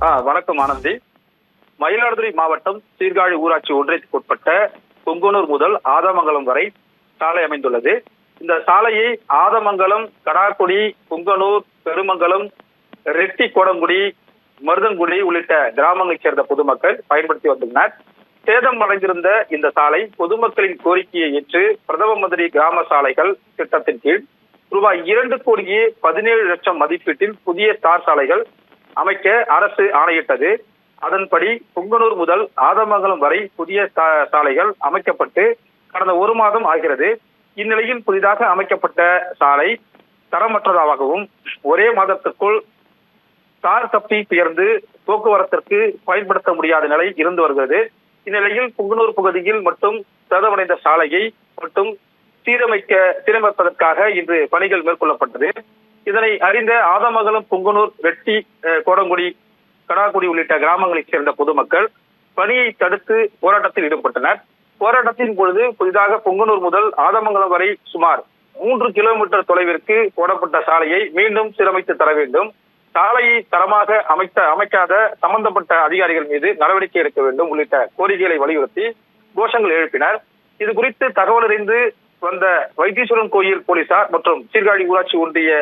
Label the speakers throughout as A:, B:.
A: வணக்கம் ஆனந்தி. மயிலாடுதுறை மாவட்டம் சீர்காழி ஊராட்சி ஒன்றியத்துக்கு உட்பட்ட பொங்கனூர் முதல் ஆதமங்கலம் வரை சாலை அமைந்துள்ளது. இந்த சாலையை ஆதமங்கலம், கடாக்குடி, பொங்கனூர், பெருமங்கலம், ரெட்டி கோடங்குடி, மருதன்குடி உள்ளிட்ட கிராமங்களைச் சேர்ந்த பொதுமக்கள் பயன்படுத்தி வந்துள்ளனர். சேதம் அடைந்திருந்த இந்த சாலை பொதுமக்களின் கோரிக்கையை ஏற்று பிரதம மந்திரி கிராம சாலைகள் திட்டத்தின் கீழ் ரூபாய் 2,17,00,000 மதிப்பீட்டில் புதிய தார் சாலைகள் அமைக்க அரசு ஆணையிட்டது. அதன்படி பொங்கனூர் முதல் ஆதமங்கலம் வரை புதிய சாலைகள் அமைக்கப்பட்டு கடந்த 1 மாதம் ஆகிறது. இந்நிலையில் புதிதாக அமைக்கப்பட்ட சாலை தரமற்றதாகவும் ஒரே மாதத்திற்குள் தார் தப்பி பெயர்ந்து போக்குவரத்திற்கு பயன்படுத்த முடியாத நிலை இருந்து வருகிறது. இந்நிலையில் பொங்கனூர் பகுதியில் மட்டும் சேதமடைந்த சாலையை மட்டும் சீரமைப்பதற்காக இன்று பணிகள் மேற்கொள்ளப்பட்டது. இதனை அறிந்த ஆதமங்கலம், பொங்கனூர், ரெட்டி, கோடங்குடி, கடாக்குடி உள்ளிட்ட கிராமங்களைச் சேர்ந்த பொதுமக்கள் பணியை தடுத்து போராட்டத்தில் ஈடுபட்டனர். போராட்டத்தின் பொழுது புதிதாக பொங்கனூர் முதல் ஆதமங்கலம் வரை சுமார் 3 கிலோமீட்டர் தொலைவிற்கு போடப்பட்ட சாலையை மீண்டும் சீரமைத்து தர வேண்டும், சாலையை தரமாக அமைக்காத சம்பந்தப்பட்ட அதிகாரிகள் மீது நடவடிக்கை எடுக்க வேண்டும் உள்ளிட்ட கோரிக்கைகளை வலியுறுத்தி கோஷங்கள் எழுப்பினர். இது குறித்து தகவல் அறிந்து வந்த வைத்தீஸ்வரன் கோயில் போலீசார் மற்றும் சீர்காழி ஊராட்சி ஒன்றிய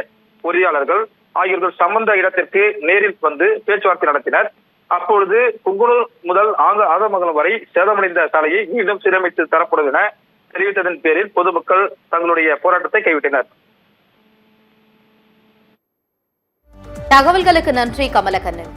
A: பொறியாளர்கள் ஆகியோர்கள் சம்பந்த இடத்திற்கு நேரில் வந்து பேச்சுவார்த்தை நடத்தினர். அப்பொழுது பொங்கனூர் முதல் ஆதமங்கலம் வரை சேதமடைந்த சாலையை மீண்டும் சீரமைத்து தரப்படும் என தெரிவித்ததன் பேரில் பொதுமக்கள் தங்களுடைய போராட்டத்தை கைவிட்டனர்.
B: தகவல்களுக்கு நன்றி கமலக்கண்ணன்.